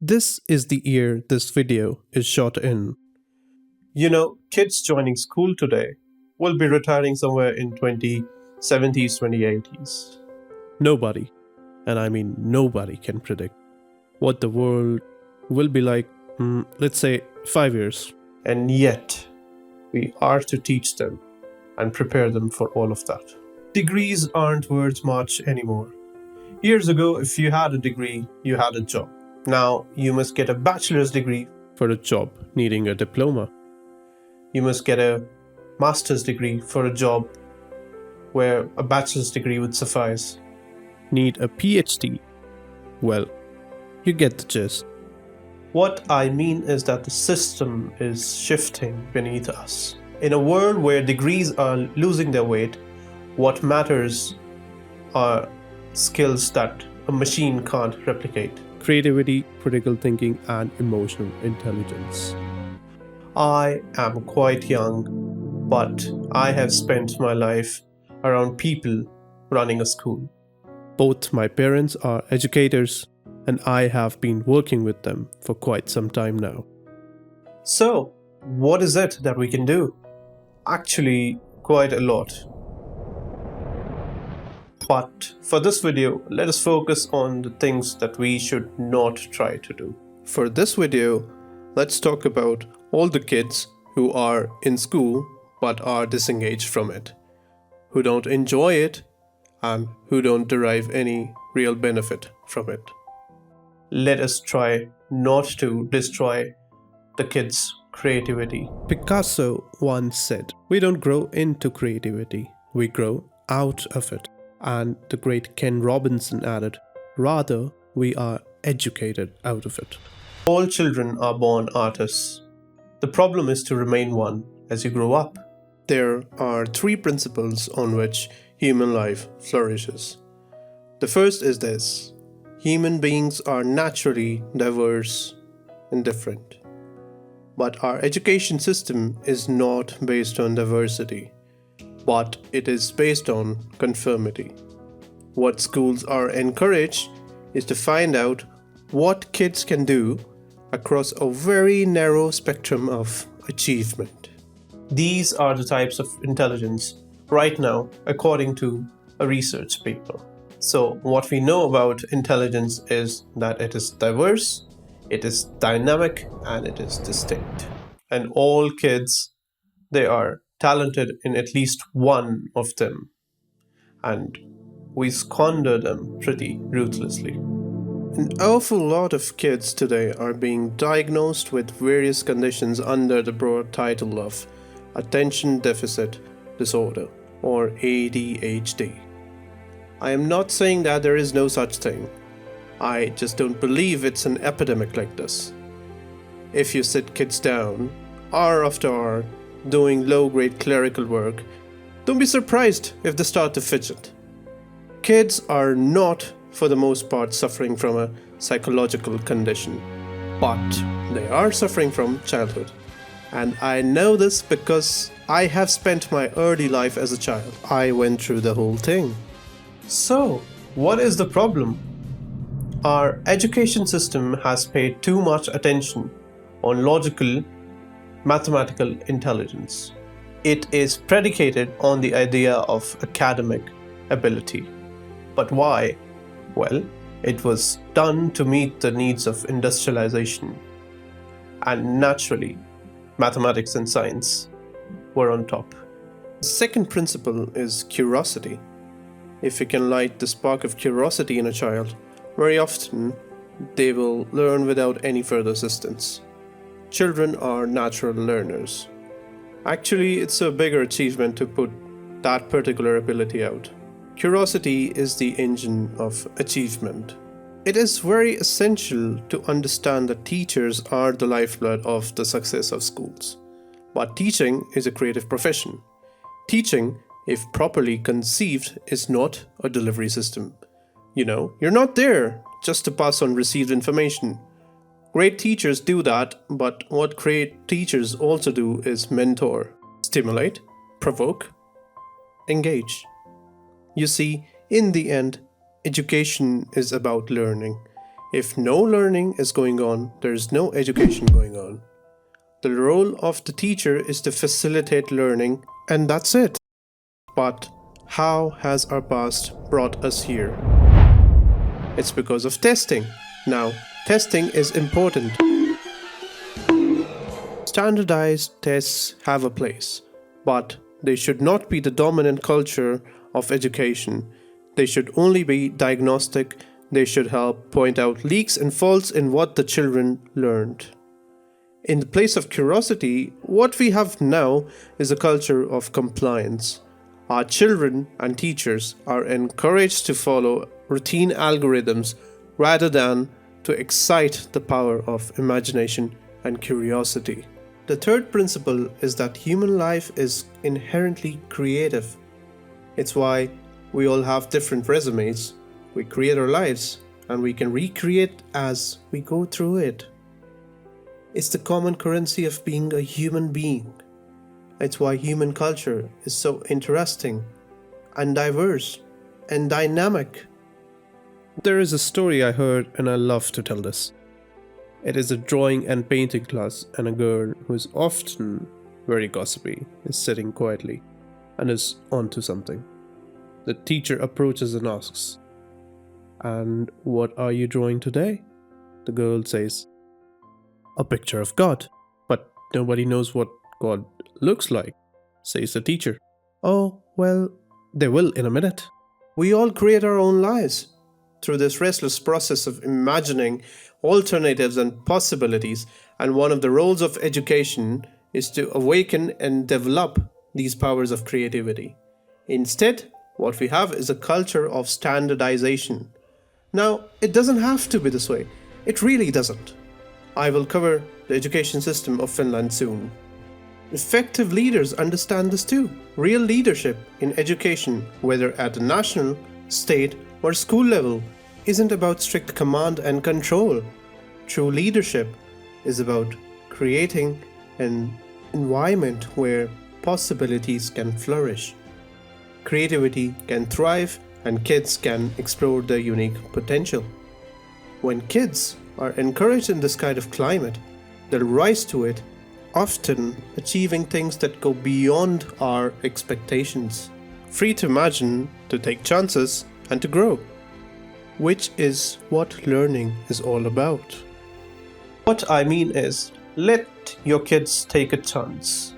This is the year this video is shot in. Kids joining school today will be retiring somewhere in 2070s, 2080s. Nobody, and I mean nobody, can predict what the world will be like, let's say, 5 years. And yet, we are to teach them and prepare them for all of that. Degrees aren't worth much anymore. Years ago, if you had a degree, you had a job. Now, you must get a bachelor's degree for a job needing a diploma. You must get a master's degree for a job where a bachelor's degree would suffice. Need a PhD? Well, you get the gist. What I mean is that the system is shifting beneath us. In a world where degrees are losing their weight, what matters are skills that a machine can't replicate. Creativity, critical thinking, and emotional intelligence. I am quite young, but I have spent my life around people running a school. Both my parents are educators, and I have been working with them for quite some time now. So, what is it that we can do? Actually, quite a lot. But for this video, let us focus on the things that we should not try to do. For this video, let's talk about all the kids who are in school but are disengaged from it, who don't enjoy it, and who don't derive any real benefit from it. Let us try not to destroy the kids' creativity. Picasso once said, "We don't grow into creativity, we grow out of it." And the great Ken Robinson added, "Rather, we are educated out of it." All children are born artists. The problem is to remain one as you grow up. There are 3 principles on which human life flourishes. The first is this: human beings are naturally diverse and different. But our education system is not based on diversity, but it is based on conformity. What schools are encouraged is to find out what kids can do across a very narrow spectrum of achievement. These are the types of intelligence right now, according to a research paper. So, what we know about intelligence is that it is diverse, it is dynamic, and it is distinct. And all kids, they are talented in at least one of them, and we squander them pretty ruthlessly. An awful lot of kids today are being diagnosed with various conditions under the broad title of attention deficit disorder, or ADHD. I am not saying that there is no such thing. I just don't believe it's an epidemic like this. If you sit kids down, hour after hour, doing low-grade clerical work, don't be surprised if they start to fidget. Kids are not, for the most part, suffering from a psychological condition, but they are suffering from childhood. And I know this because I have spent my early life as a child. I went through the whole thing. So, what is the problem? Our education system has paid too much attention on logical, mathematical intelligence. It is predicated on the idea of academic ability. But why? Well, it was done to meet the needs of industrialization. And naturally, mathematics and science were on top. The second principle is curiosity. If you can light the spark of curiosity in a child, very often they will learn without any further assistance. Children are natural learners. Actually, it's a bigger achievement to put that particular ability out. Curiosity is the engine of achievement. It is very essential to understand that teachers are the lifeblood of the success of schools. But teaching is a creative profession. Teaching, if properly conceived, is not a delivery system. You're not there just to pass on received information. Great teachers do that, but what great teachers also do is mentor, stimulate, provoke, engage. You see, in the end, education is about learning. If no learning is going on, there is no education going on. The role of the teacher is to facilitate learning, and that's it. But how has our past brought us here? It's because of testing. Now, testing is important. Standardized tests have a place, but they should not be the dominant culture of education. They should only be diagnostic. They should help point out leaks and faults in what the children learned. In the place of curiosity, what we have now is a culture of compliance. Our children and teachers are encouraged to follow routine algorithms rather than to excite the power of imagination and curiosity. The third principle is that human life is inherently creative. It's why we all have different resumes. We create our lives and we can recreate as we go through it. It's the common currency of being a human being. It's why human culture is so interesting and diverse and dynamic. There is a story I heard and I love to tell this. It is a drawing and painting class, and a girl who is often very gossipy is sitting quietly and is onto something. The teacher approaches and asks, "And what are you drawing today?" The girl says, "A picture of God." "But nobody knows what God looks like," says the teacher. "Oh, well, they will in a minute." We all create our own lives through this restless process of imagining alternatives and possibilities, and one of the roles of education is to awaken and develop these powers of creativity. Instead, what we have is a culture of standardization. Now, it doesn't have to be this way. It really doesn't. I will cover the education system of Finland soon. Effective leaders understand this too. Real leadership in education, whether at the national, state, or school level, isn't about strict command and control. True leadership is about creating an environment where possibilities can flourish, creativity can thrive, and kids can explore their unique potential. When kids are encouraged in this kind of climate, they'll rise to it, often achieving things that go beyond our expectations, free to imagine, to take chances, and to grow, which is what learning is all about. What I mean is, let your kids take a chance.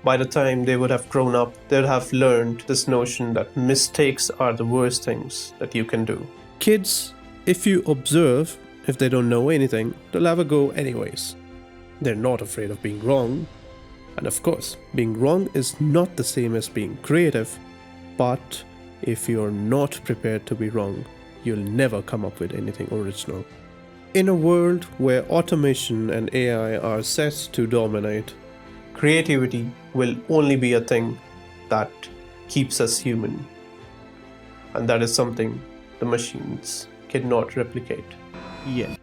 By the time they would have grown up, they'll have learned this notion that mistakes are the worst things that you can do. Kids, if you observe, if they don't know anything, they'll have a go anyways. They're not afraid of being wrong. And of course, being wrong is not the same as being creative, but if you're not prepared to be wrong, you'll never come up with anything original. In a world where automation and AI are set to dominate, creativity will only be a thing that keeps us human. And that is something the machines cannot replicate yet.